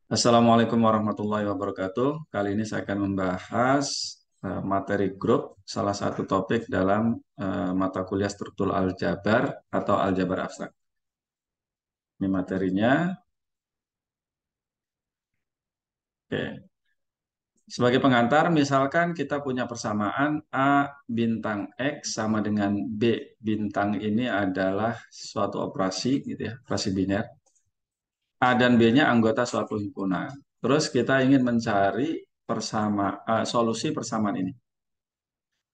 Assalamualaikum warahmatullahi wabarakatuh. Kali ini saya akan membahas materi grup, salah satu topik dalam mata kuliah struktur aljabar atau aljabar abstrak. Ini materinya. Oke. Sebagai pengantar, misalkan kita punya persamaan A bintang X sama dengan B bintang ini adalah suatu operasi, gitu ya, operasi biner. A dan B-nya anggota suatu himpunan. Terus kita ingin mencari solusi persamaan ini.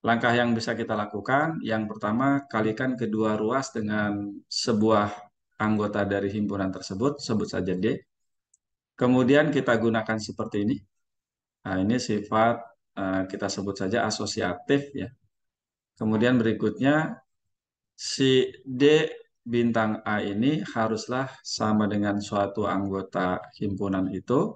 Langkah yang bisa kita lakukan, yang pertama, kalikan kedua ruas dengan sebuah anggota dari himpunan tersebut, sebut saja D. Kemudian kita gunakan seperti ini. Nah, ini sifat kita sebut saja asosiatif ya. Kemudian berikutnya, si D bintang A ini haruslah sama dengan suatu anggota himpunan itu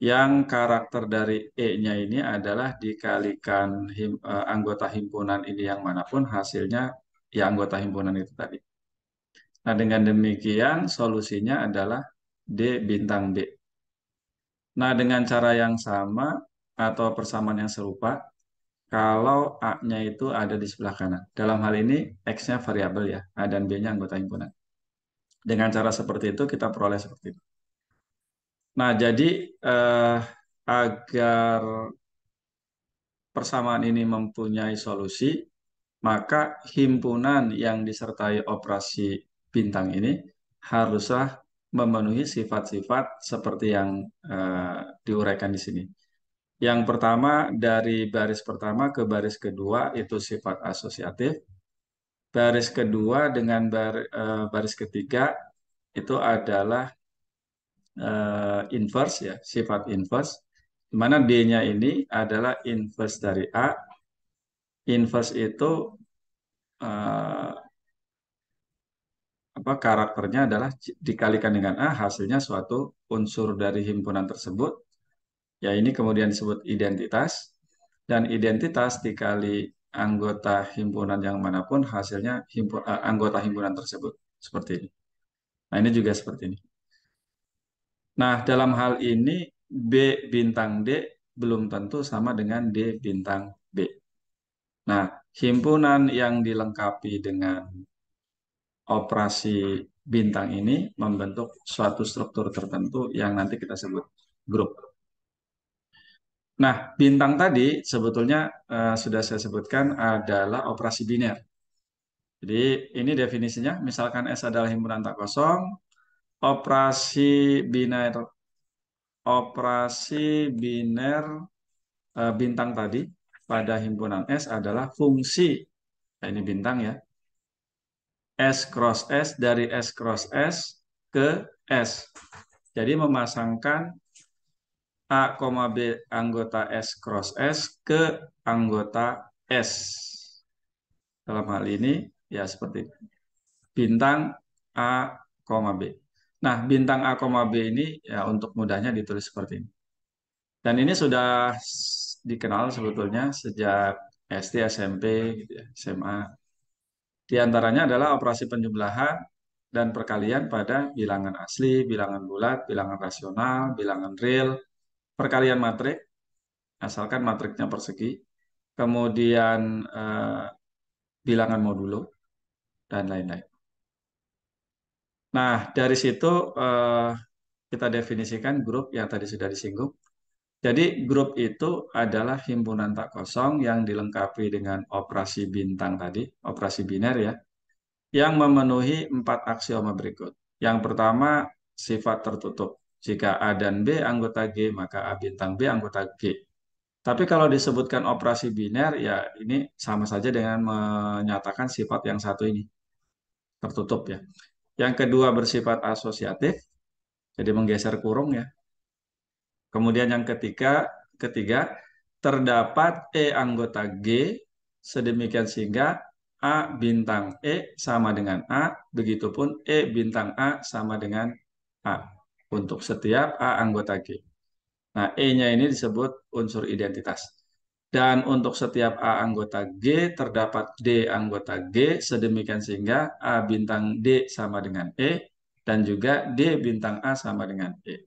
yang karakter dari E-nya ini adalah dikalikan anggota himpunan ini yang manapun hasilnya ya anggota himpunan itu tadi. Nah, dengan demikian solusinya adalah D bintang B. Nah, dengan cara yang sama atau persamaan yang serupa, kalau A-nya itu ada di sebelah kanan. Dalam hal ini X-nya variabel ya, A dan B-nya anggota himpunan. Dengan cara seperti itu kita peroleh seperti itu. Nah, jadi eh, agar persamaan ini mempunyai solusi, maka himpunan yang disertai operasi bintang ini haruslah memenuhi sifat-sifat seperti yang diuraikan di sini. Yang pertama, dari baris pertama ke baris kedua itu sifat asosiatif. Baris kedua dengan baris ketiga itu adalah inverse ya, sifat inverse. Di mana D-nya ini adalah inverse dari A. Inverse itu eh, karakternya adalah dikalikan dengan A, hasilnya suatu unsur dari himpunan tersebut. Ya, ini kemudian disebut identitas. Dan identitas dikali anggota himpunan yang manapun hasilnya anggota himpunan tersebut. Seperti ini. Nah, ini juga seperti ini. Nah, dalam hal ini B bintang D belum tentu sama dengan D bintang B. Nah, himpunan yang dilengkapi dengan operasi bintang ini membentuk suatu struktur tertentu yang nanti kita sebut grup. Nah, bintang tadi sebetulnya sudah saya sebutkan adalah operasi biner. Jadi ini definisinya, misalkan S adalah himpunan tak kosong, operasi biner bintang tadi pada himpunan S adalah fungsi, nah ini bintang ya, S cross S dari S cross S ke S. Jadi memasangkan A, B anggota S cross S ke anggota S. Dalam hal ini ya seperti itu. Bintang A, B. Nah, bintang A, B ini ya untuk mudahnya ditulis seperti ini. Dan ini sudah dikenal sebetulnya sejak SD, SMP, gitu ya, SMA. Di antaranya adalah operasi penjumlahan dan perkalian pada bilangan asli, bilangan bulat, bilangan rasional, bilangan real, perkalian matrik, asalkan matriknya persegi, kemudian bilangan modulo, dan lain-lain. Nah, dari situ kita definisikan grup yang tadi sudah disinggung. Jadi grup itu adalah himpunan tak kosong yang dilengkapi dengan operasi bintang tadi, operasi biner ya, yang memenuhi 4 aksioma berikut. Yang pertama, sifat tertutup. Jika A dan B anggota G, maka A bintang B anggota G. Tapi kalau disebutkan operasi biner, ya ini sama saja dengan menyatakan sifat yang satu ini, tertutup ya. Yang kedua bersifat asosiatif, jadi menggeser kurung ya. Kemudian yang ketiga terdapat E anggota G sedemikian sehingga A bintang E sama dengan A, begitupun E bintang A sama dengan A untuk setiap A anggota G. Nah, E-nya ini disebut unsur identitas. Dan untuk setiap A anggota G terdapat D anggota G sedemikian sehingga A bintang D sama dengan E dan juga D bintang A sama dengan E.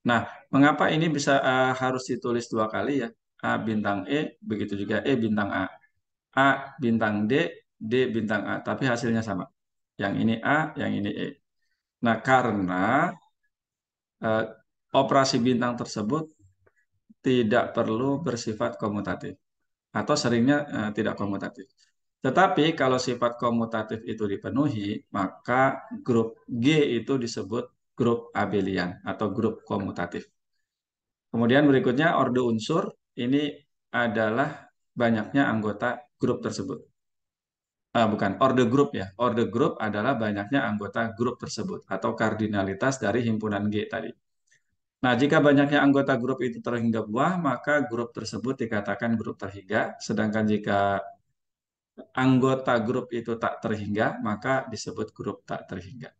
Nah, mengapa ini bisa harus ditulis dua kali ya? A bintang E, begitu juga E bintang A. A bintang D, D bintang A, tapi hasilnya sama. Yang ini A, yang ini E. Nah, karena eh, operasi bintang tersebut tidak perlu bersifat komutatif atau seringnya tidak komutatif. Tetapi kalau sifat komutatif itu dipenuhi, maka grup G itu disebut grup abelian atau grup komutatif. Kemudian berikutnya orde unsur, ini adalah banyaknya anggota grup tersebut. Bukan, orde grup ya. Orde grup adalah banyaknya anggota grup tersebut atau kardinalitas dari himpunan G tadi. Nah, jika banyaknya anggota grup itu terhingga buah, maka grup tersebut dikatakan grup terhingga. Sedangkan jika anggota grup itu tak terhingga, maka disebut grup tak terhingga.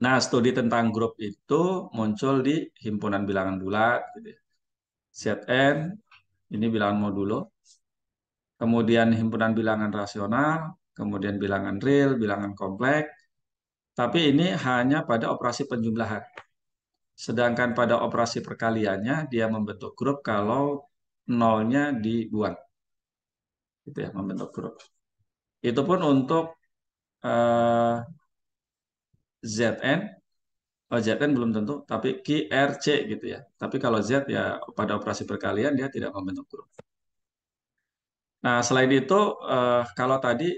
Nah, studi tentang grup itu muncul di himpunan bilangan bulat, gitu ya. Zn, ini bilangan modulo, kemudian himpunan bilangan rasional, kemudian bilangan real, bilangan kompleks, tapi ini hanya pada operasi penjumlahan. Sedangkan pada operasi perkaliannya, dia membentuk grup kalau nolnya dibuang, gitu ya, membentuk grup. Itu pun untuk eh, Zn. Oh, Zn belum tentu, tapi QRC gitu ya. Tapi kalau Z ya pada operasi perkalian dia tidak membentuk grup. Nah, selain itu, kalau tadi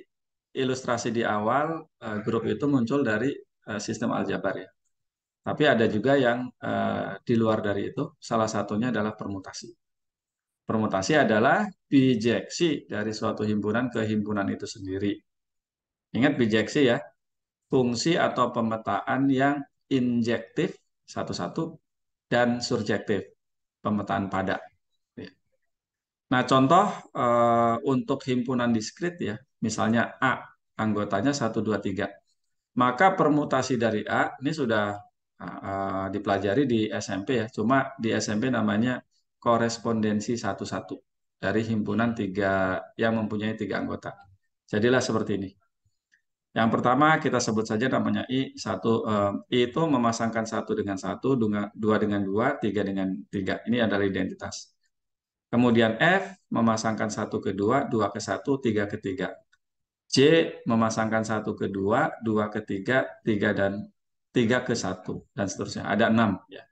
ilustrasi di awal, grup itu muncul dari sistem aljabar ya. Tapi ada juga yang di luar dari itu, salah satunya adalah permutasi. Permutasi adalah bijeksi dari suatu himpunan ke himpunan itu sendiri. Ingat bijeksi ya, fungsi atau pemetaan yang injektif satu-satu dan surjektif, pemetaan pada. Nah, contoh untuk himpunan diskrit ya, misalnya A, anggotanya 1, 2, 3. Maka permutasi dari A, ini sudah dipelajari di SMP ya, cuma di SMP namanya korespondensi satu-satu dari himpunan tiga yang mempunyai 3 anggota. Jadilah seperti ini. Yang pertama kita sebut saja namanya I. I itu memasangkan satu dengan satu, dua dengan dua, tiga dengan tiga. Ini adalah identitas. Kemudian F memasangkan satu ke dua, dua ke satu, tiga ke tiga. J memasangkan satu ke dua, dua ke tiga, tiga dan tiga ke satu dan seterusnya. Ada 6 ya.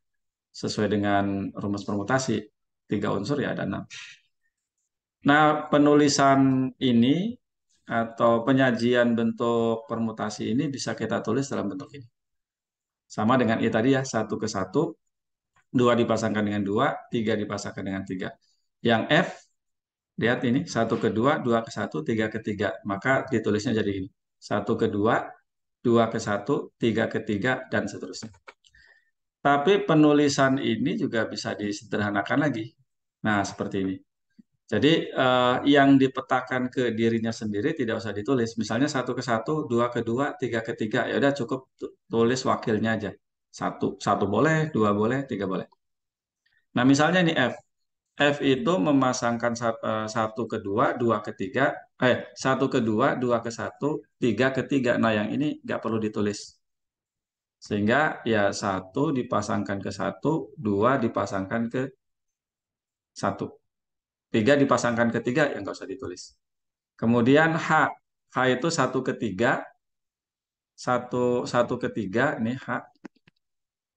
Sesuai dengan rumus permutasi, 3 unsur ya ada 6. Nah, penulisan ini atau penyajian bentuk permutasi ini bisa kita tulis dalam bentuk ini. Sama dengan I tadi ya, satu ke satu, dua dipasangkan dengan dua, tiga dipasangkan dengan tiga. Yang F, lihat ini, satu ke dua, dua ke satu, tiga ke tiga. Maka ditulisnya jadi ini. Satu ke dua, dua ke satu, tiga ke tiga, dan seterusnya. Tapi penulisan ini juga bisa disederhanakan lagi. Nah, seperti ini. Jadi yang dipetakan ke dirinya sendiri tidak usah ditulis. Misalnya satu ke satu, dua ke dua, tiga ke tiga. Ya udah cukup tulis wakilnya aja. Satu boleh, dua boleh, tiga boleh. Nah misalnya ini F. F itu memasangkan satu ke dua ke tiga. Satu ke dua ke satu, tiga ke tiga. Nah yang ini nggak perlu ditulis. Sehingga ya satu dipasangkan ke satu, dua dipasangkan ke satu, tiga dipasangkan ke tiga yang nggak usah ditulis. Kemudian H. H itu satu ketiga, satu ketiga, ini H,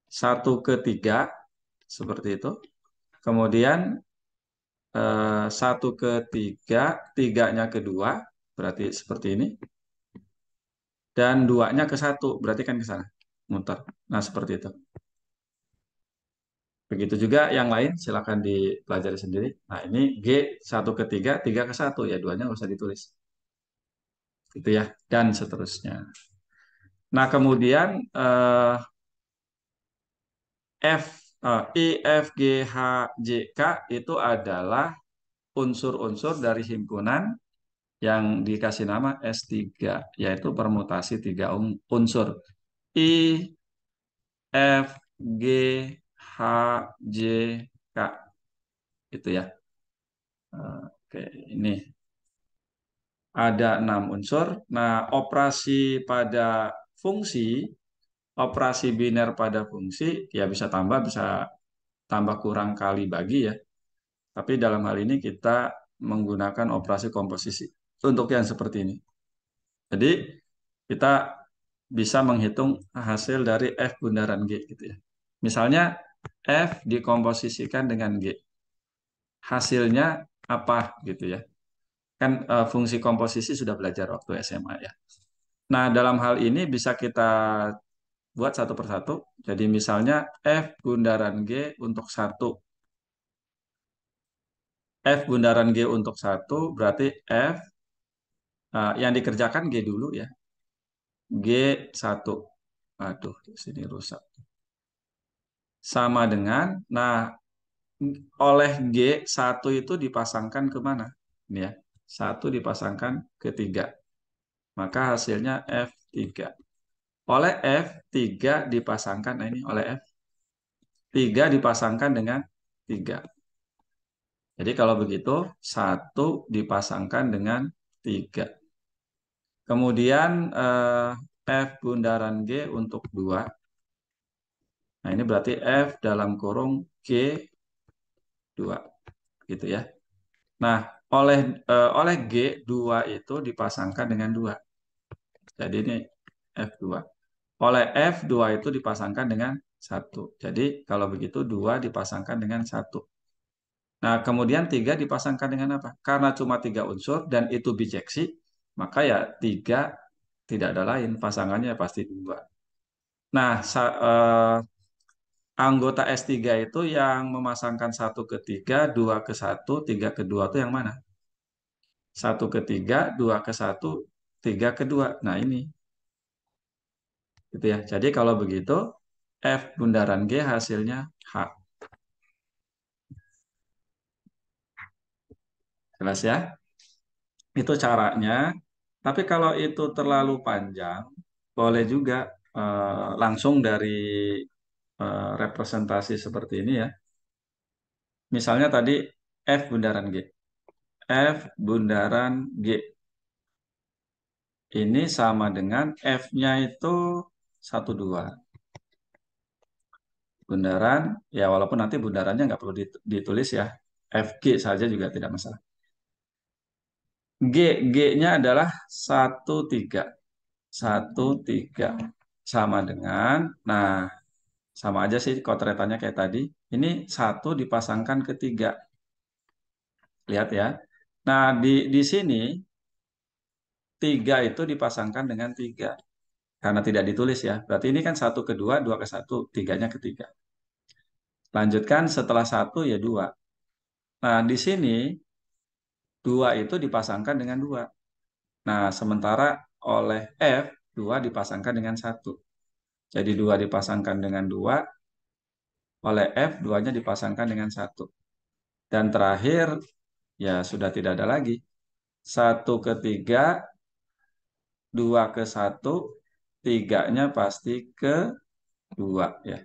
satu ketiga, seperti itu. Kemudian satu ketiga, tiganya kedua, berarti seperti ini. Dan duanya ke satu, berarti kan ke sana, muter. Nah, seperti itu. Begitu juga yang lain, silakan dipelajari sendiri. Nah, ini G, satu ketiga, tiga ke satu, ya duanya nggak usah ditulis. Gitu ya, dan seterusnya. Nah, kemudian F, I, F, G, H, J, K itu adalah unsur-unsur dari himpunan yang dikasih nama S3, yaitu permutasi 3 unsur. I, F, G, H, J, K. Itu ya. Oke, ini ada 6 unsur. Nah, operasi pada fungsi operasi biner pada fungsi ya bisa tambah, bisa tambah kurang kali bagi ya. Tapi dalam hal ini kita menggunakan operasi komposisi untuk yang seperti ini. Jadi kita bisa menghitung hasil dari F bundaran G gitu ya. Misalnya F dikomposisikan dengan G. Hasilnya apa gitu ya. Kan fungsi komposisi sudah belajar waktu SMA ya. Nah, dalam hal ini bisa kita buat satu persatu. Jadi misalnya F bundaran G untuk satu. F bundaran G untuk satu berarti F yang dikerjakan G dulu ya. G satu. Aduh, sini rusak. Sama dengan, nah oleh G satu itu dipasangkan ke mana? Ini ya, satu dipasangkan ke 3. Maka hasilnya F3. Oleh F3 dipasangkan, nah ini oleh F3 dipasangkan dengan 3. Jadi kalau begitu, satu dipasangkan dengan 3. Kemudian F bundaran G untuk 2. Nah ini berarti F dalam kurung G2. Gitu ya. Nah, oleh oleh G2 itu dipasangkan dengan 2. Jadi ini F2. Oleh F2 itu dipasangkan dengan 1. Jadi kalau begitu 2 dipasangkan dengan 1. Nah, kemudian 3 dipasangkan dengan apa? Karena cuma 3 unsur dan itu bijeksi, maka ya 3 tidak ada lain. Pasangannya pasti 2. Nah, anggota S3 itu yang memasangkan 1 ke 3, 2 ke 1, 3 ke 2 itu yang mana? 1 ke 3, 2 ke 1, 3 ke 2. Nah, ini. Gitu ya. Jadi kalau begitu, F bundaran G hasilnya H. Jelas ya? Itu caranya. Tapi kalau itu terlalu panjang, boleh juga langsung dari representasi seperti ini ya. Misalnya tadi F bundaran G. F bundaran G. Ini sama dengan F-nya itu 1, 2. Bundaran, ya walaupun nanti bundarannya nggak perlu ditulis ya. FG saja juga tidak masalah. G, G-nya adalah 1, 3. 1, 3. Sama dengan, nah sama aja sih kotretannya kayak tadi. Ini 1 dipasangkan ke 3. Lihat ya. Nah, di sini 3 itu dipasangkan dengan 3. Karena tidak ditulis ya. Berarti ini kan 1 ke 2, 2 ke 1, 3-nya ke 3. Lanjutkan setelah 1 ya 2. Nah, di sini 2 itu dipasangkan dengan 2. Nah, sementara oleh F, 2 dipasangkan dengan 1. Jadi 2 dipasangkan dengan 2, oleh F, 2-nya dipasangkan dengan 1. Dan terakhir, ya sudah tidak ada lagi. 1 ke 3, 2 ke 1, 3-nya pasti ke 2. Ya.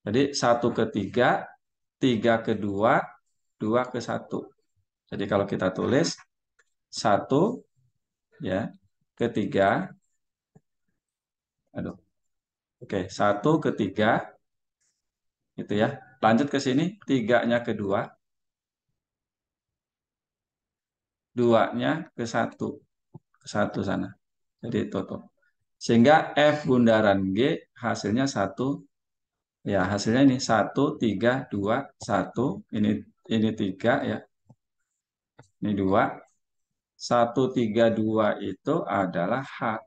Jadi 1 ke 3, 3 ke 2, 2 ke 1. Jadi kalau kita tulis 1 ya, ke 3, aduh, oke, 1 ke 3, gitu ya. Lanjut ke sini, 3-nya ke 2, 2-nya ke 1, ke 1 sana. Jadi tutup. Sehingga F bundaran G hasilnya 1, ya hasilnya ini 1, 3, 2, 1. Ini 3 ya. Ini 2. 1, 3, 2 itu adalah H.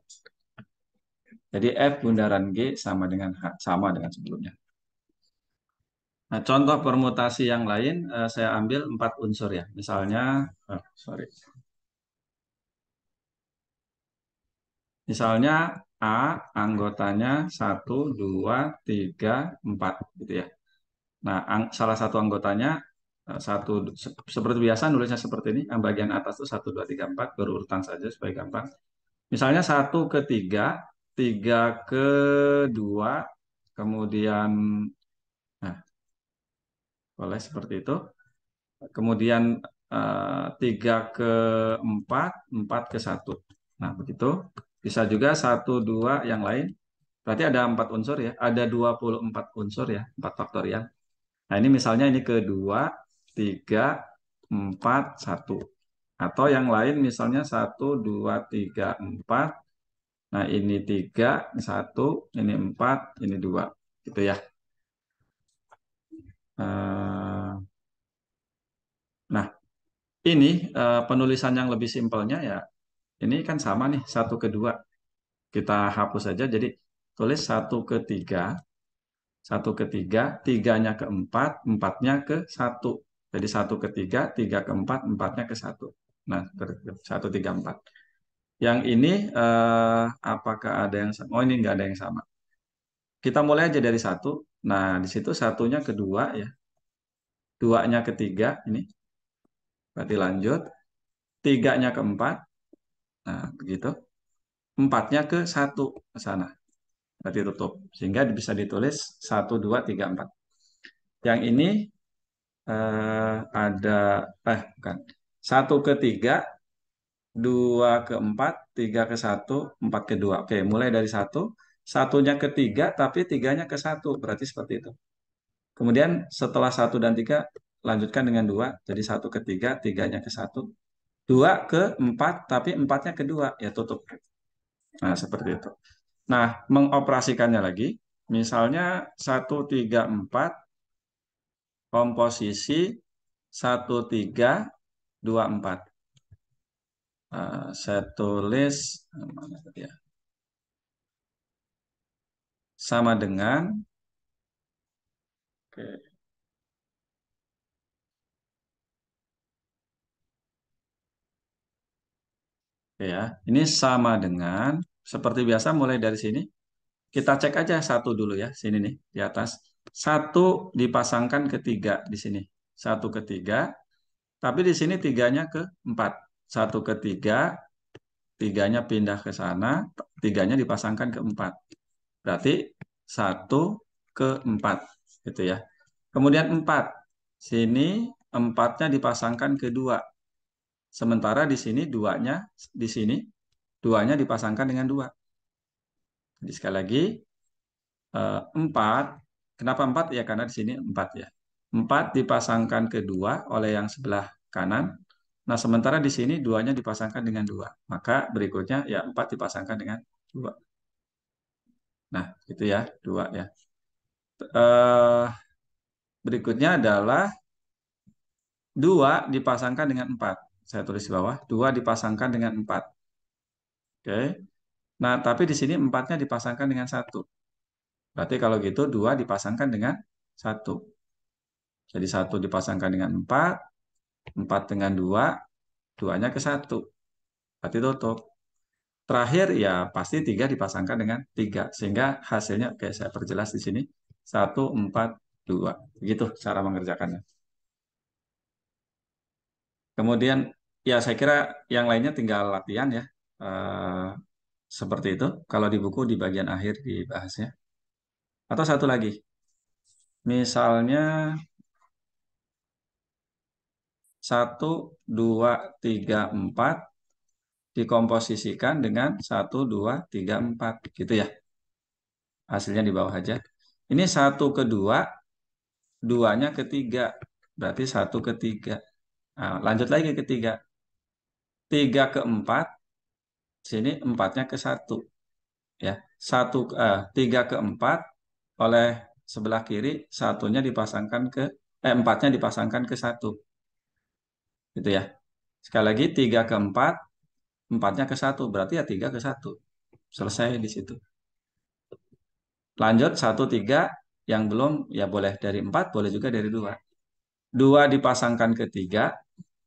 Jadi F bundaran G sama dengan H, sama dengan sebelumnya. Nah, contoh permutasi yang lain saya ambil 4 unsur ya. Misalnya, sorry. Misalnya A anggotanya 1, 2, 3, 4 gitu ya. Nah, salah satu anggotanya satu seperti biasa nulisnya seperti ini. Yang bagian atas itu 1, 2, 3, 4 berurutan saja supaya gampang. Misalnya 1 ke 3, 3 ke 2, kemudian nah, boleh seperti itu. Kemudian 3 ke 4, 4 ke 1. Nah, begitu. Bisa juga 1, 2 yang lain. Berarti ada 4 unsur ya, ada 24 unsur ya, 4 faktorial. Nah ini misalnya ini kedua, 3, 4, 1. Atau yang lain misalnya 1, 2, 3, 4. Nah ini 3, 1, ini 4, ini 2. Gitu ya. Eh, Nah ini penulisan yang lebih simpelnya ya, ini kan sama nih, 1 ke 2. Kita hapus saja, jadi tulis 1 ke 3. 1 ke 3, tiganya ke 4, empatnya ke 1. Jadi 1 ke 3, 3 ke 4, empatnya ke 1. Nah, 1, 3, 4. Yang ini apakah ada yang sama? Oh, ini nggak ada yang sama. Kita mulai aja dari 1. Nah, di situ satunya kedua ya. Duanya ketiga ini. Berarti lanjut. Tiganya ke 4. Nah, begitu. Empatnya ke 1 ke sana. Berarti tutup. Sehingga bisa ditulis 1, 2, 3, 4. Yang ini ada bukan, 1 ke 3, 2 ke 4, 3 ke 1, 4 ke 2. Oke, mulai dari 1, satunya ke 3 tapi tiganya ke 1, berarti seperti itu. Kemudian setelah 1 dan 3 lanjutkan dengan 2, jadi 1 ke 3, tiganya ke 1, 2 ke 4 tapi empatnya ke 2, ya tutup. Nah seperti itu. Nah mengoperasikannya lagi, misalnya 1, 3, 4 komposisi 1, 3, 2, 4. Saya tulis mana tadi ya? Sama dengan, oke, oke ya. Ini sama dengan seperti biasa mulai dari sini. Kita cek aja 1 dulu ya, sini nih di atas. 1 dipasangkan ke 3 di sini. 1 ke 3, tapi di sini tiganya ke 4. 1 ke 3, tiganya pindah ke sana, tiganya dipasangkan ke 4. Berarti 1 ke 4 gitu ya. Kemudian 4. Sini empatnya dipasangkan ke 2. Sementara di sini duanya, di sini duanya dipasangkan dengan 2. Jadi sekali lagi 4. Kenapa 4? Ya karena di sini 4 ya. 4 dipasangkan ke 2 oleh yang sebelah kanan. Nah sementara di sini duanya dipasangkan dengan 2. Maka berikutnya ya 4 dipasangkan dengan 2. Nah itu ya 2 ya. Eh, Berikutnya adalah 2 dipasangkan dengan 4. Saya tulis di bawah. 2 dipasangkan dengan 4. Oke. Nah, tapi di sini empatnya dipasangkan dengan 1. Berarti kalau gitu 2 dipasangkan dengan 1. Jadi 1 dipasangkan dengan 4, 4 dengan 2, 2-nya ke 1. Berarti tutup. Terakhir ya pasti 3 dipasangkan dengan 3. Sehingga hasilnya, oke saya perjelas di sini. 1, 4, 2. Begitu cara mengerjakannya. Kemudian ya saya kira yang lainnya tinggal latihan ya. Eh, Seperti itu. Kalau di buku di bagian akhir dibahasnya. Atau satu lagi. Misalnya 1, 2, 3, 4 dikomposisikan dengan 1, 2, 3, 4 gitu ya. Hasilnya di bawah aja. Ini 1 ke 2, duanya ke 3. Berarti 1 ke 3. Nah, lanjut lagi ke 3. 3 ke 4, sini empatnya ke 1. Ya, 3 ke 4 oleh sebelah kiri, satunya dipasangkan empatnya dipasangkan ke 1. Gitu ya. Sekali lagi 3 ke 4, empatnya ke 1. Berarti ya 3 ke 1. Selesai di situ. Lanjut 1, 3 yang belum ya boleh dari 4, boleh juga dari 2. 2 dipasangkan ke 3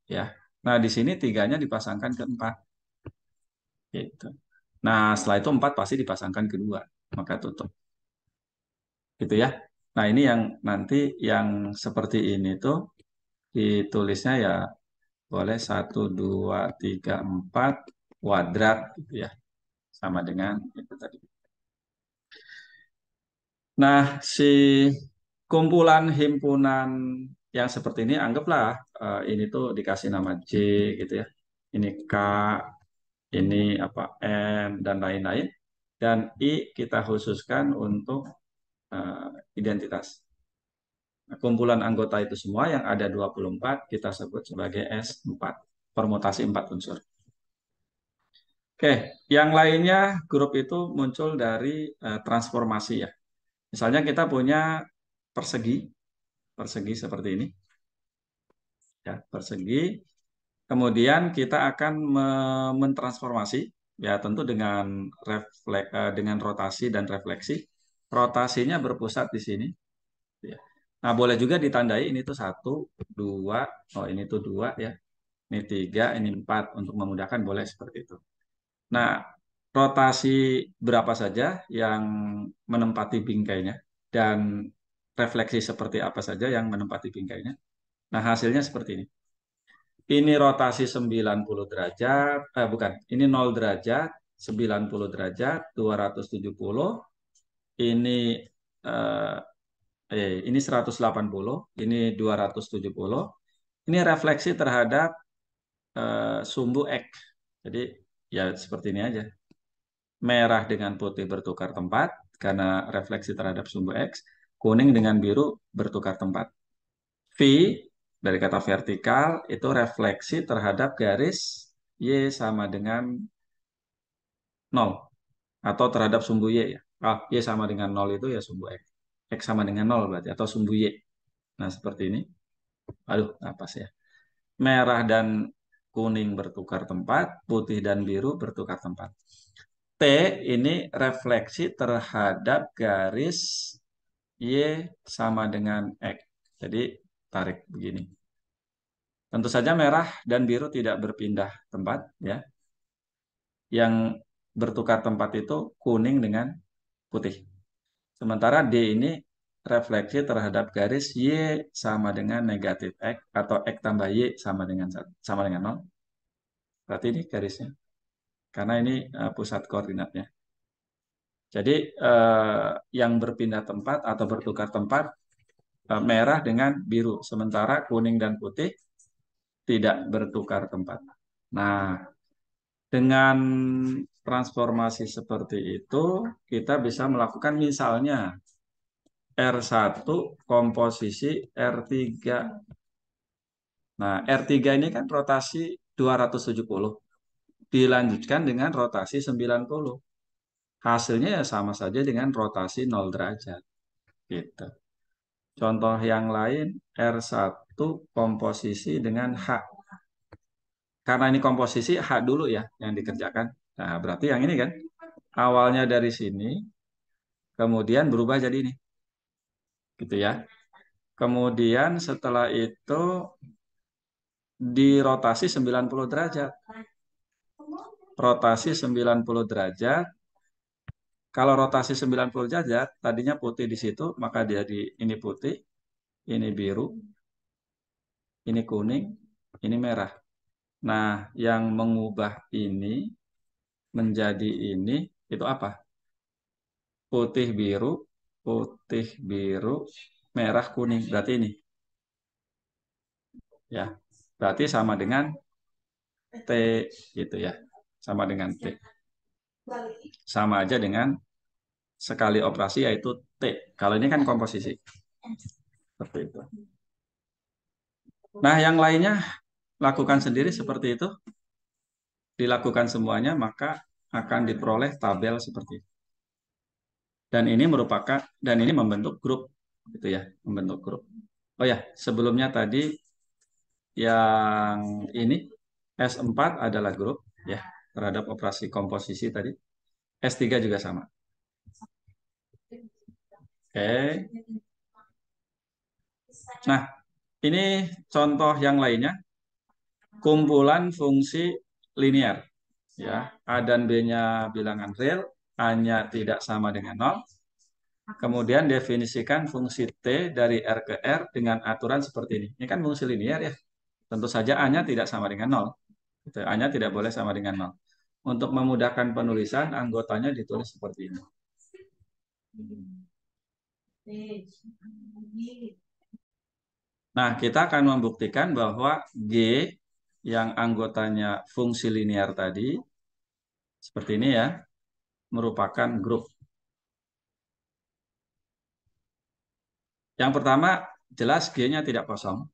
ya. Nah, di sini tiganya dipasangkan ke 4 gitu. Nah, setelah itu 4 pasti dipasangkan ke 2, maka tutup. Gitu ya. Nah, ini yang nanti yang seperti ini tuh ditulisnya ya boleh 1, 2, 3, 4 kuadrat gitu ya. Sama dengan itu tadi. Nah, si kumpulan himpunan yang seperti ini anggaplah ini tuh dikasih nama J gitu ya. Ini K, ini apa N dan lain-lain. dan I kita khususkan untuk identitas. Nah, kumpulan anggota itu semua yang ada 24 kita sebut sebagai S4, permutasi 4 unsur. Oke, yang lainnya grup itu muncul dari transformasi ya. Misalnya kita punya persegi, persegi seperti ini, ya persegi. Kemudian kita akan mentransformasi, ya tentu dengan dengan rotasi dan refleksi. Rotasinya berpusat di sini. Ya. Nah, boleh juga ditandai ini tuh 1, 2, oh ini tuh 2 ya. Ini 3, ini 4 untuk memudahkan boleh seperti itu. Nah, rotasi berapa saja yang menempati bingkainya dan refleksi seperti apa saja yang menempati bingkainya. Nah, hasilnya seperti ini. Ini rotasi 90 derajat, bukan, ini 0 derajat, 90 derajat, 270, ini eh, ini 180, ini 270. Ini refleksi terhadap sumbu X. Jadi ya seperti ini aja. Merah dengan putih bertukar tempat karena refleksi terhadap sumbu X. Kuning dengan biru bertukar tempat. V dari kata vertikal itu refleksi terhadap garis Y sama dengan 0 atau terhadap sumbu Y ya. Y sama dengan 0 itu ya sumbu X. X sama dengan 0 berarti atau sumbu Y. Nah, seperti ini. Aduh, apa sih ya? Merah dan kuning bertukar tempat, putih dan biru bertukar tempat. T ini refleksi terhadap garis Y sama dengan X. Jadi tarik begini. Tentu saja merah dan biru tidak berpindah tempat ya. Yang bertukar tempat itu kuning dengan putih. Sementara D ini refleksi terhadap garis Y sama dengan negatif X atau X tambah Y sama dengan 0. Berarti ini garisnya. Karena ini pusat koordinatnya. Jadi yang berpindah tempat atau bertukar tempat merah dengan biru. Sementara kuning dan putih tidak bertukar tempat. Nah, dengan transformasi seperti itu, kita bisa melakukan misalnya R1 komposisi R3. Nah, R3 ini kan rotasi 270. Dilanjutkan dengan rotasi 90. Hasilnya ya sama saja dengan rotasi 0 derajat. Gitu. Contoh yang lain, R1 komposisi dengan H. Karena ini komposisi H dulu ya yang dikerjakan. Nah, berarti yang ini kan awalnya dari sini, kemudian berubah jadi ini. Gitu ya. Kemudian setelah itu dirotasi 90 derajat. Rotasi 90 derajat. Kalau rotasi 90 derajat, tadinya putih di situ, maka jadi ini putih, ini biru, ini kuning, ini merah. Nah, yang mengubah ini menjadi ini, itu apa? Putih, biru, merah, kuning. Berarti ini. Ya, berarti sama dengan T gitu ya. Sama dengan T. Sama aja dengan sekali operasi yaitu T. Kalau ini kan komposisi. Seperti itu. Nah, yang lainnya lakukan sendiri seperti itu. Dilakukan semuanya, maka akan diperoleh tabel seperti itu. Dan ini membentuk grup gitu ya, membentuk grup. Oh ya, sebelumnya tadi yang ini S4 adalah grup ya terhadap operasi komposisi tadi. S3 juga sama. Oke. Nah, ini contoh yang lainnya, kumpulan fungsi linear. Ya, A dan B-nya bilangan real, A-nya tidak sama dengan 0. Kemudian definisikan fungsi T dari R ke R dengan aturan seperti ini. Ini kan fungsi linear ya. Tentu saja A-nya tidak sama dengan 0. A-nya tidak boleh sama dengan 0. Untuk memudahkan penulisan, anggotanya ditulis seperti ini. Nah, kita akan membuktikan bahwa G yang anggotanya fungsi linear tadi, seperti ini ya, merupakan grup. Yang pertama, jelas G-nya tidak kosong.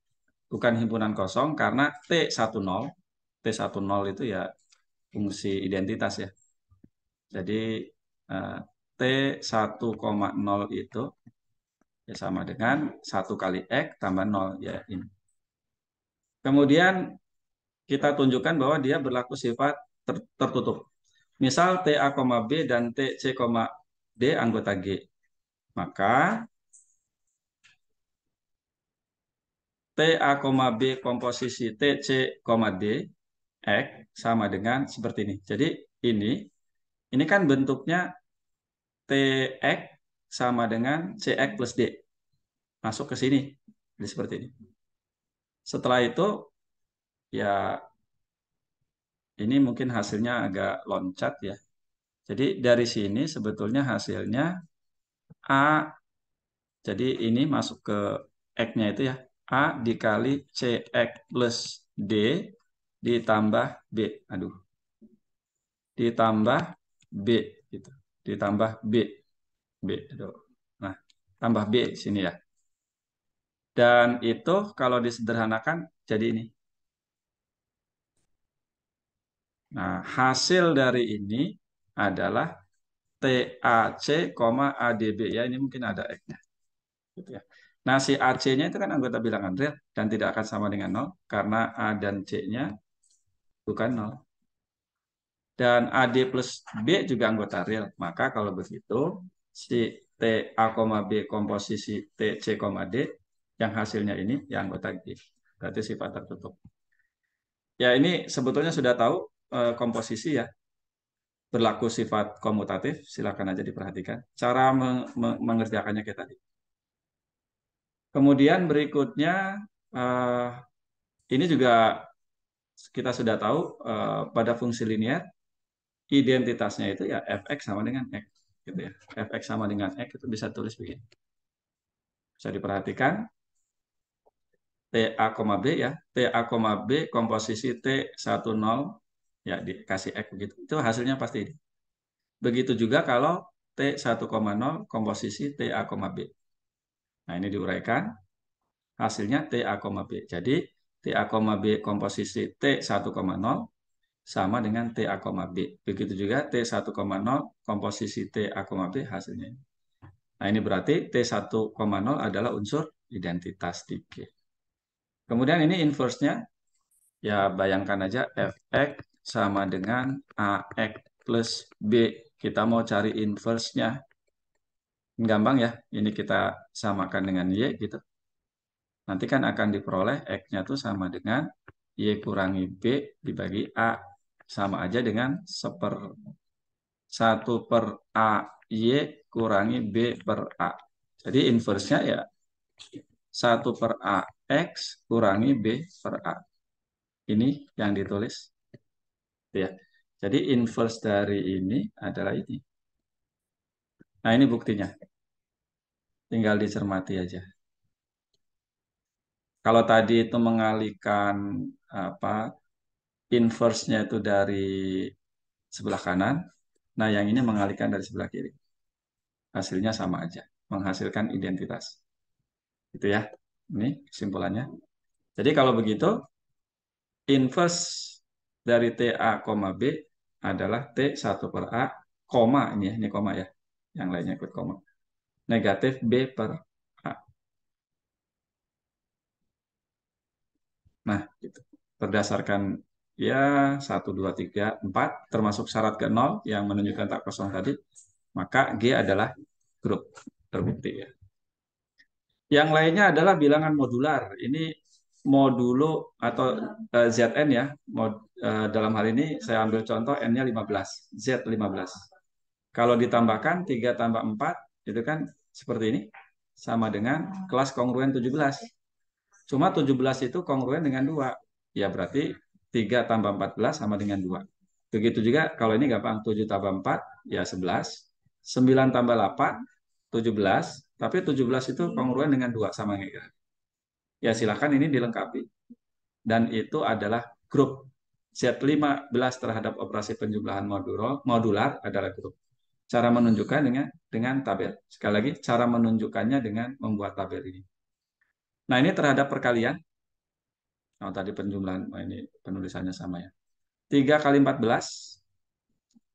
Bukan himpunan kosong karena T10. T10 itu ya fungsi identitas ya. Jadi eh, T1,0 itu ya sama dengan 1 kali X tambah 0. Ya, ini. Kemudian kita tunjukkan bahwa dia berlaku sifat tertutup. Misal TA, B dan TC, D anggota G. Maka TA, B komposisi TC, D X sama dengan seperti ini. Jadi ini kan bentuknya TX sama dengan CX plus D. Masuk ke sini. Jadi seperti ini. Setelah itu, ya ini mungkin hasilnya agak loncat ya. Jadi dari sini sebetulnya hasilnya A. Jadi ini masuk ke X-nya itu ya. A dikali CX plus D ditambah B. Aduh. Ditambah B. Gitu. Ditambah B. B. Aduh. Nah, tambah B sini ya. Dan itu kalau disederhanakan jadi ini. Nah, hasil dari ini adalah TAC, ADB ya. Ini mungkin ada X-nya. Gitu ya. Nah, si AC-nya itu kan anggota bilangan real dan tidak akan sama dengan 0 karena A dan C-nya bukan 0. Dan AD plus B juga anggota real. Maka kalau begitu, si TA, B komposisi TC, D yang hasilnya ini yang anggota G. Berarti sifat tertutup. Ya, ini sebetulnya sudah tahu komposisi ya. Berlaku sifat komutatif, silakan aja diperhatikan. Cara mengerjakannya kita tadi. Kemudian berikutnya, eh, ini juga kita sudah tahu pada fungsi linear, identitasnya itu ya fx sama dengan x. Gitu ya. Fx sama dengan x itu bisa tulis begini. Bisa diperhatikan, TA, B ya. TA, B komposisi T10 ya dikasih x begitu. Itu hasilnya pasti ini. Begitu juga kalau T1,0 komposisi TA, B. Nah, ini diuraikan. Hasilnya TA, B. Jadi, TA, B komposisi T1,0 sama dengan TA, B. Begitu juga T1,0 komposisi TA, B hasilnya. Nah, ini berarti T1,0 adalah unsur identitas di G. Kemudian ini inverse-nya, ya bayangkan aja Fx sama dengan AX plus B. Kita mau cari inverse-nya. Gampang ya, ini kita samakan dengan Y gitu. Nanti kan akan diperoleh X-nya tuh sama dengan Y kurangi B dibagi A. Sama aja dengan 1/A Y kurangi B per A. Jadi inverse-nya ya 1/A X kurangi B per A. Ini yang ditulis. Ya. Jadi inverse dari ini adalah ini. Nah, ini buktinya. Tinggal dicermati aja. Kalau tadi itu mengalihkan apa inverse-nya itu dari sebelah kanan, nah yang ini mengalihkan dari sebelah kiri. Hasilnya sama aja, menghasilkan identitas. Gitu ya. Ini kesimpulannya. Jadi kalau begitu, inverse dari TA, B adalah T1/A, koma ini ya, ini koma ya. Yang lainnya ikut koma. Negatif B per A. Nah, gitu. Berdasarkan ya 1, 2, 3, 4 termasuk syarat ke 0 yang menunjukkan tak kosong tadi, maka G adalah grup terbukti ya. Yang lainnya adalah bilangan modular. Ini modulo atau Zn ya. Dalam hal ini saya ambil contoh N-nya 15, Z 15. Kalau ditambahkan 3 tambah 4 itu kan seperti ini. Sama dengan kelas kongruen 17. Cuma 17 itu kongruen dengan 2. Ya berarti 3 tambah 14 sama dengan 2. Begitu juga kalau ini gampang. 7 tambah 4 ya 11. 9 tambah 8 17. Tapi 17 itu kongruen dengan 2 sama kayak. Ya silakan ini dilengkapi. Dan itu adalah grup Z15 terhadap operasi penjumlahan modular adalah grup. Cara menunjukkan dengan tabel. Sekali lagi, cara menunjukkannya dengan membuat tabel ini. Nah, ini terhadap perkalian. Oh, tadi penjumlahan, oh, ini penulisannya sama ya. 3 kali 14,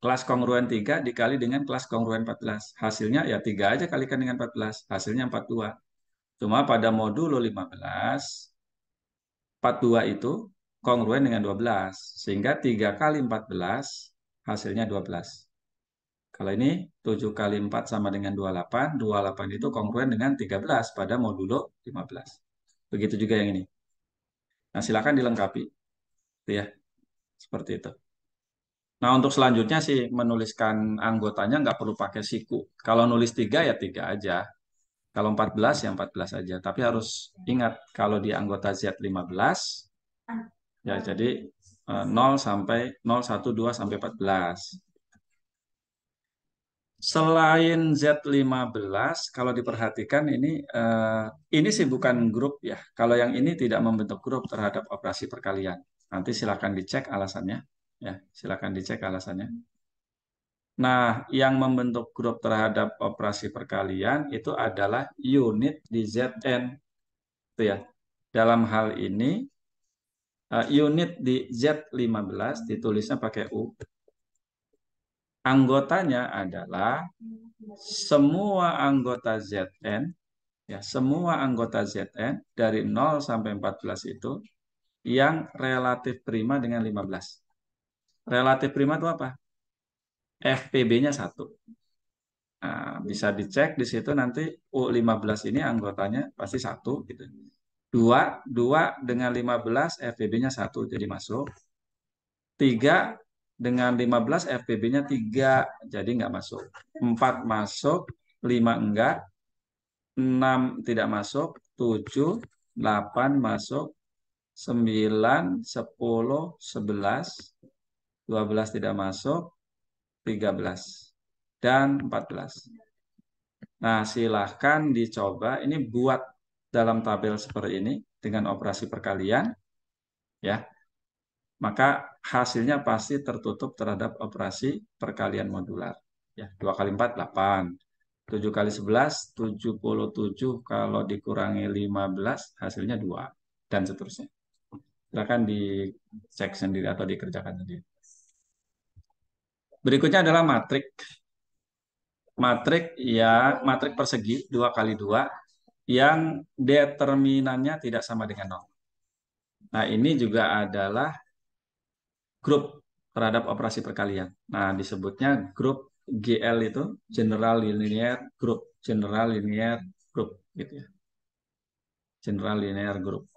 kelas kongruen 3 dikali dengan kelas kongruen 14. Hasilnya ya 3 aja kalikan dengan 14. Hasilnya 42. Cuma pada modulo 15, 42 itu kongruen dengan 12. Sehingga 3 kali 14 hasilnya 12. Kalau ini 7 kali 4 sama dengan 28. 28 itu kongruen dengan 13 pada modulo 15. Begitu juga yang ini. Nah, silakan dilengkapi. Itu ya, seperti itu. Nah, untuk selanjutnya sih menuliskan anggotanya nggak perlu pakai siku. Kalau nulis 3 ya 3 aja. Kalau 14 ya 14 aja. Tapi harus ingat kalau di anggota Z15 ya jadi 0 sampai 0, 1, 2 sampai 14. Selain Z15, kalau diperhatikan ini sih bukan grup ya. Kalau yang ini tidak membentuk grup terhadap operasi perkalian. Nanti silakan dicek alasannya. Ya, silakan dicek alasannya. Nah, yang membentuk grup terhadap operasi perkalian itu adalah unit di Zn. Itu ya. Dalam hal ini, unit di Z15 ditulisnya pakai U. Anggotanya adalah semua anggota Zn, ya, semua anggota Zn dari 0 sampai 14 itu yang relatif prima dengan 15. Relatif prima itu apa? FPB-nya 1. Nah, bisa dicek di situ nanti U15 ini anggotanya pasti 1 gitu. 2 dengan 15 FPB-nya 1 jadi masuk. 3 dengan 15 FPB-nya 3 jadi nggak masuk. 4 masuk, 5 enggak, 6 tidak masuk, 7, 8 masuk, 9, 10, 11, 12 tidak masuk, 13, dan 14. Nah, silahkan dicoba. Ini buat dalam tabel seperti ini dengan operasi perkalian, ya. Maka hasilnya pasti tertutup terhadap operasi perkalian modular. Ya, 2 kali 4, 8. 7 kali 11, 77. Kalau dikurangi 15, hasilnya 2. Dan seterusnya. Silahkan dicek sendiri atau dikerjakan sendiri. Berikutnya adalah matrik. Matrik ya, matrik persegi 2 kali 2 yang determinannya tidak sama dengan 0. Nah, ini juga adalah grup terhadap operasi perkalian. Nah, disebutnya grup GL itu General Linear Group, General Linear Group gitu ya. General Linear Group.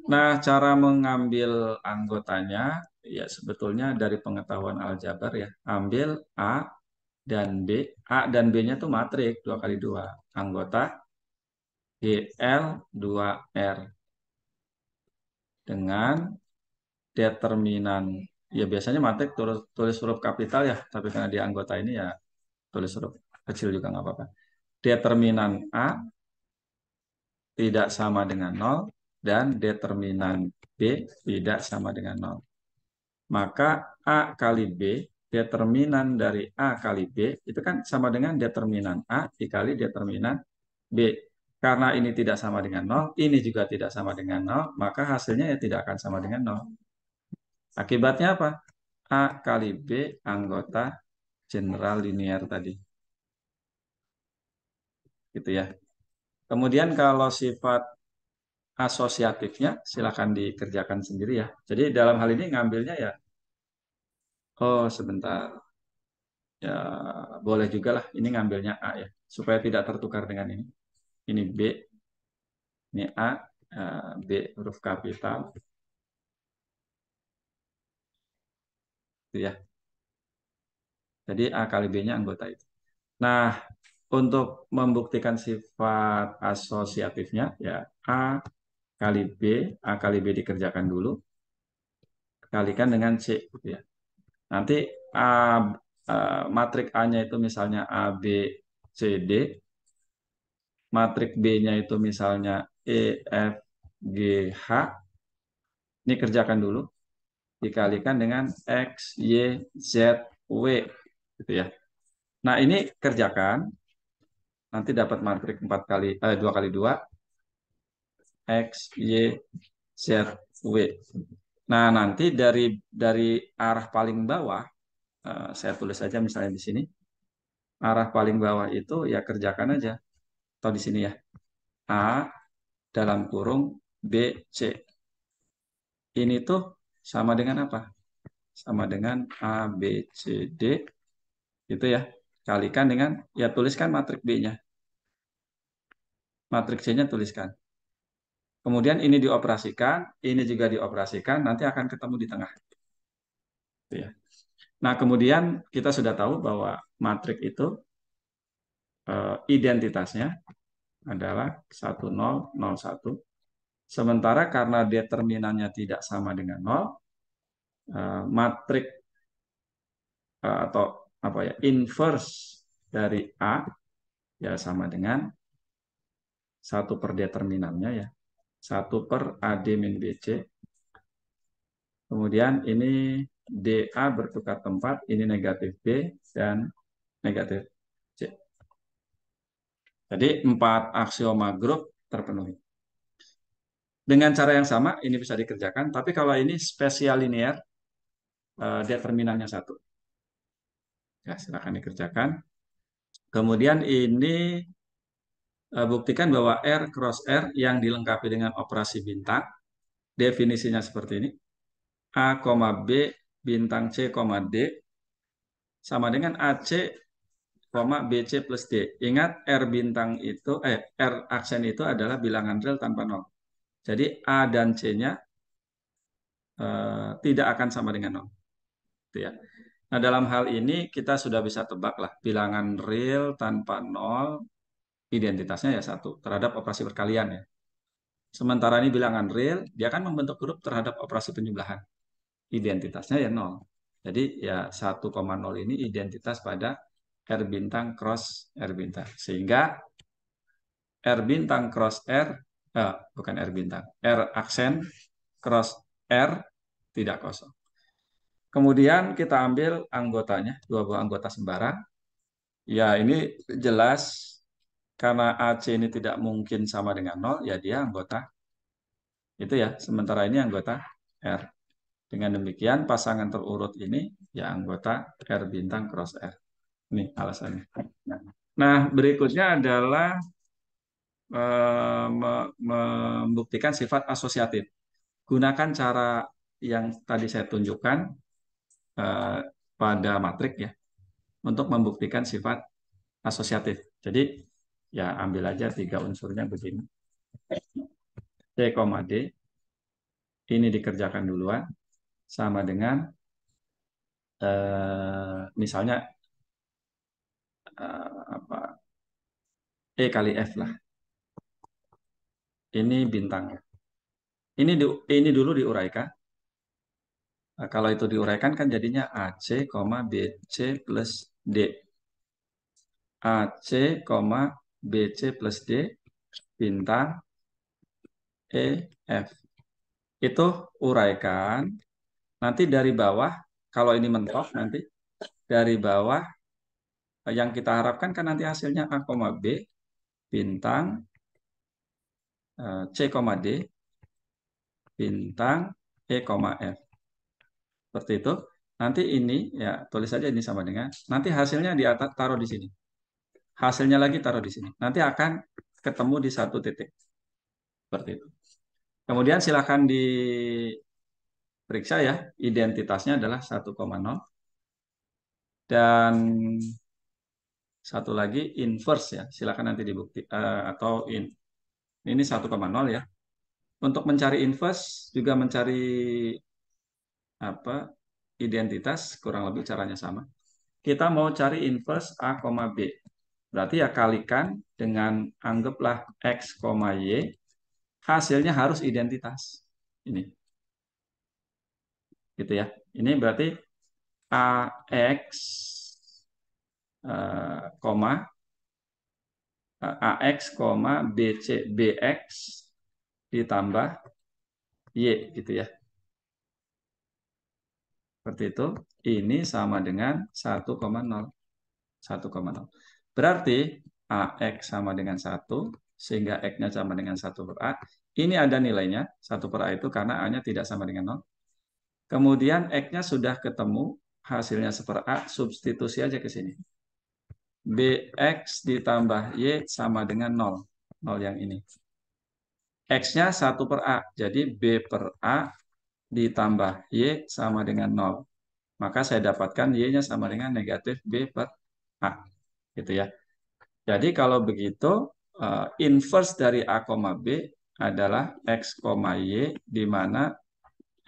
Nah, cara mengambil anggotanya ya sebetulnya dari pengetahuan aljabar ya. Ambil A dan B. A dan B-nya tuh matrik 2 kali 2. Anggota GL 2R dengan determinan. Ya biasanya matrik tulis huruf kapital ya, tapi karena dia anggota ini ya tulis huruf kecil juga nggak apa-apa. Determinan A tidak sama dengan 0 dan determinan B tidak sama dengan 0. Maka A kali B, determinan dari A kali B itu kan sama dengan determinan A dikali determinan B. Karena ini tidak sama dengan 0, ini juga tidak sama dengan 0, maka hasilnya ya tidak akan sama dengan 0. Akibatnya apa? A kali B anggota general linear tadi. Gitu ya. Kemudian kalau sifat asosiatifnya silakan dikerjakan sendiri ya. Jadi dalam hal ini ngambilnya ya, oh sebentar. Ya boleh juga lah ini ngambilnya A ya. Supaya tidak tertukar dengan ini. Ini B, ini A, B huruf kapital. Gitu ya. Jadi A kali B-nya anggota itu. Nah, untuk membuktikan sifat asosiatifnya ya A kali B, A kali B dikerjakan dulu, kalikan dengan C gitu ya. Nanti A, matrik A-nya itu misalnya A, B, C, D, matrik B-nya itu misalnya E, F, G, H, ini kerjakan dulu, dikalikan dengan X, Y, Z, W gitu ya. Nah, ini kerjakan, nanti dapat matrik 2 kali 2 X, Y, Z, W. Nah, nanti dari arah paling bawah, saya tulis aja misalnya di sini, arah paling bawah itu ya kerjakan aja, atau di sini ya, A dalam kurung B, C. Ini tuh sama dengan apa? Sama dengan A, B, C, D, gitu ya. Kalikan dengan, ya tuliskan matrik B-nya. Matrik C-nya tuliskan. Kemudian ini dioperasikan, ini juga dioperasikan, nanti akan ketemu di tengah. Gitu ya. Nah, kemudian kita sudah tahu bahwa matrik itu identitasnya adalah 1001. Sementara karena determinannya tidak sama dengan 0, matrik atau apa ya, inverse dari A ya sama dengan 1/determinannya ya. 1/AD min BC. Kemudian ini DA bertukar tempat, ini negatif B dan negatif C. Jadi 4 aksioma grup terpenuhi. Dengan cara yang sama, ini bisa dikerjakan, tapi kalau ini spesial linear, determinannya 1. Ya, silakan dikerjakan. Kemudian ini buktikan bahwa R cross R yang dilengkapi dengan operasi bintang, definisinya seperti ini. A, B, bintang C, D, sama dengan AC, BC plus D. Ingat R bintang itu, R aksen itu adalah bilangan real tanpa nol. Jadi A dan C-nya tidak akan sama dengan nol. Gitu ya. Nah, dalam hal ini kita sudah bisa tebak lah, bilangan real tanpa nol, identitasnya ya 1 terhadap operasi perkalian ya. Sementara ini bilangan real, dia akan membentuk grup terhadap operasi penjumlahan. Identitasnya ya 0. Jadi ya 1,0 ini identitas pada R bintang cross R bintang. Sehingga R bintang cross R, bukan R bintang, R aksen cross R tidak kosong. Kemudian kita ambil anggotanya, dua buah anggota sembarang. Ya ini jelas karena AC ini tidak mungkin sama dengan 0, ya dia anggota. Itu ya, sementara ini anggota R. Dengan demikian pasangan terurut ini ya anggota R bintang cross R. Ini alasannya. Nah, berikutnya adalah membuktikan sifat asosiatif. Gunakan cara yang tadi saya tunjukkan eh, pada matrik ya untuk membuktikan sifat asosiatif. Jadi ya ambil aja 3 unsurnya begini. C, D ini dikerjakan duluan sama dengan misalnya apa E kali F lah. Ini bintangnya. Ini dulu diuraikan. Nah, kalau itu diuraikan kan jadinya AC, BC plus D. AC, BC plus D bintang EF. Itu uraikan. Nanti dari bawah, kalau ini mentok nanti dari bawah yang kita harapkan kan nanti hasilnya A, B bintang C, D bintang E, F. Seperti itu. Nanti ini ya tulis saja ini sama dengan nanti hasilnya di atas taruh di sini. Hasilnya lagi taruh di sini. Nanti akan ketemu di satu titik. Seperti itu. Kemudian silakan diperiksa ya. Identitasnya adalah 1,0 dan satu lagi inverse ya. Silakan nanti dibukti atau ini 1,0 ya. Untuk mencari inverse juga mencari apa identitas kurang lebih caranya sama. Kita mau cari inverse A, B. Berarti ya kalikan dengan anggaplah X, Y. Hasilnya harus identitas. Ini. Gitu ya. Ini berarti AX, koma, AX, BC, BX ditambah Y gitu ya. Seperti itu. Ini sama dengan 1,0. 1,0. Berarti AX sama dengan 1, sehingga X-nya sama dengan 1 per A. Ini ada nilainya, 1 per A itu karena A-nya tidak sama dengan 0. Kemudian X-nya sudah ketemu, hasilnya 1 per A, substitusi aja ke sini. BX ditambah Y sama dengan 0. 0 yang ini. X-nya 1 per A, jadi B per A ditambah Y sama dengan 0. Maka saya dapatkan Y-nya sama dengan negatif B per A. Gitu ya. Jadi kalau begitu, inverse dari A, B adalah X, Y, di mana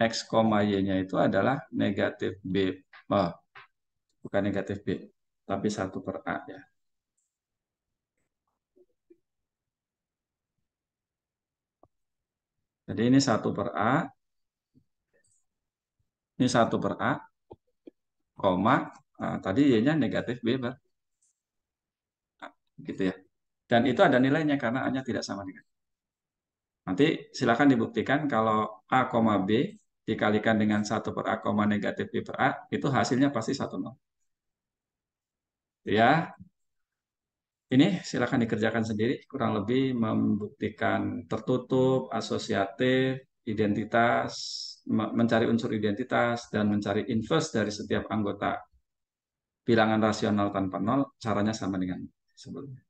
X, Y-nya itu adalah negatif B. Oh, bukan negatif B, tapi 1 per A ya. Jadi ini 1 per A, ini 1 per A, koma, tadi Y-nya negatif B per A. Gitu ya. Dan itu ada nilainya karena A-nya tidak sama dengan. Nanti silakan dibuktikan kalau A, B dikalikan dengan 1 per A, negatif B per A, itu hasilnya pasti 1, 0. Ya, ini silakan dikerjakan sendiri, kurang lebih membuktikan tertutup, asosiatif, identitas, mencari unsur identitas, dan mencari inverse dari setiap anggota bilangan rasional tanpa nol, caranya sama dengan sebelumnya.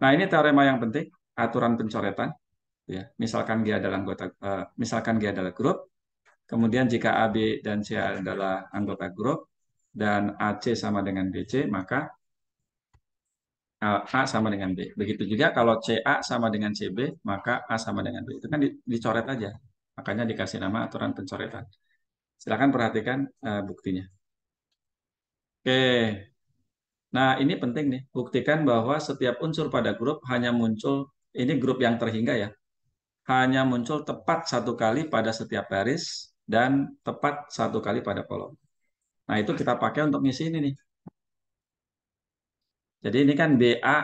Nah, ini teorema yang penting, aturan pencoretan. Ya, misalkan G adalah grup, kemudian jika A, B, dan C adalah anggota grup, dan AC sama dengan BC, maka A sama dengan B. Begitu juga kalau CA sama dengan CB, maka A sama dengan B. Itu kan dicoret aja. Makanya dikasih nama aturan pencoretan. Silakan perhatikan buktinya. Oke. Nah, ini penting nih. Buktikan bahwa setiap unsur pada grup hanya muncul, ini grup yang terhingga ya, hanya muncul tepat 1 kali pada setiap baris dan tepat 1 kali pada kolom. Nah, itu kita pakai untuk ngisi ini nih. Jadi ini kan BA,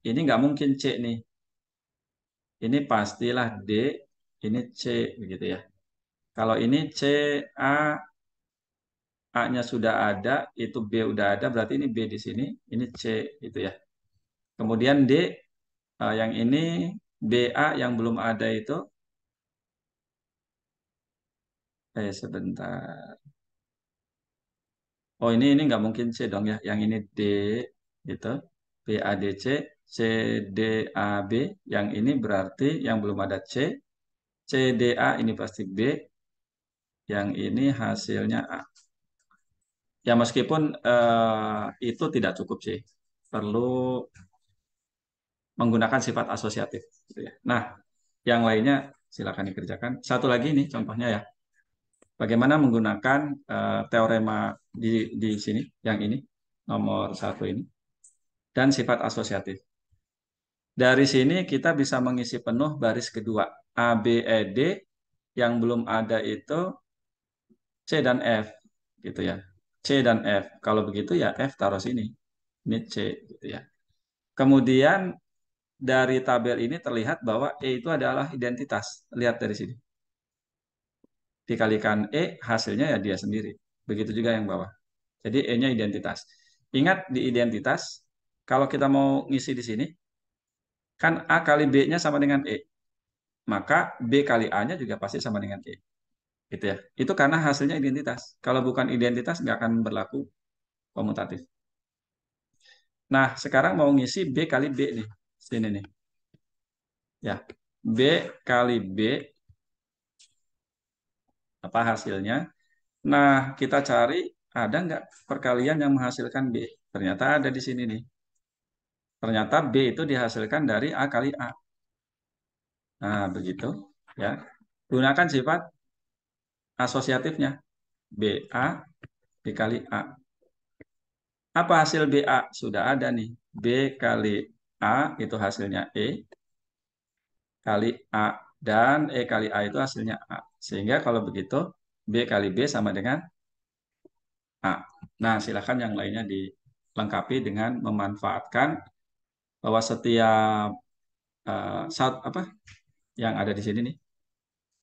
ini nggak mungkin C nih. Ini pastilah D, ini C, begitu ya. Kalau ini C, A, A-nya sudah ada, itu B udah ada, berarti ini B di sini, ini C, gitu ya. Kemudian D, yang ini BA yang belum ada itu, sebentar. Oh ini nggak mungkin C dong ya, yang ini D, gitu. B A D C, C D A B, yang ini berarti yang belum ada C, C D A ini pasti B, yang ini hasilnya A. Ya meskipun itu tidak cukup sih, perlu menggunakan sifat asosiatif. Gitu ya. Nah, yang lainnya silakan dikerjakan. Satu lagi nih contohnya ya, bagaimana menggunakan teorema di sini, yang ini nomor 1 ini, dan sifat asosiatif. Dari sini kita bisa mengisi penuh baris kedua A, B, E, D, yang belum ada itu C dan F, gitu ya. C dan F. Kalau begitu ya F taruh sini. Ini C, gitu ya. Kemudian dari tabel ini terlihat bahwa E itu adalah identitas. Lihat dari sini. Dikalikan E, hasilnya ya dia sendiri. Begitu juga yang bawah. Jadi E-nya identitas. Ingat di identitas, kalau kita mau ngisi di sini, kan A kali B-nya sama dengan E. Maka B kali A-nya juga pasti sama dengan E. Gitu ya. Itu karena hasilnya identitas. Kalau bukan identitas, nggak akan berlaku komutatif. Nah, sekarang mau ngisi B kali B nih. Sini nih. Ya, B kali B, apa hasilnya? Nah, kita cari ada nggak perkalian yang menghasilkan B? Ternyata ada di sini nih. Ternyata B itu dihasilkan dari A kali A. Nah, begitu. Ya. Gunakan sifat asosiatifnya. BA dikali A. Apa hasil BA? Sudah ada nih. B kali A itu hasilnya E kali A. Dan E kali A itu hasilnya A. Sehingga kalau begitu, B kali B sama dengan A. Nah, silakan yang lainnya dilengkapi dengan memanfaatkan bahwa setiap saat apa yang ada di sini nih,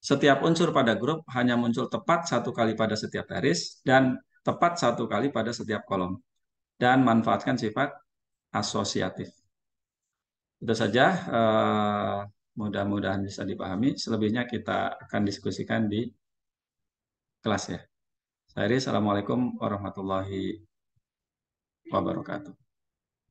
setiap unsur pada grup hanya muncul tepat 1 kali pada setiap baris dan tepat 1 kali pada setiap kolom. dan manfaatkan sifat asosiatif. Itu saja, mudah-mudahan bisa dipahami. Selebihnya kita akan diskusikan di kelas ya. Saya Assalamualaikum warahmatullahi wabarakatuh.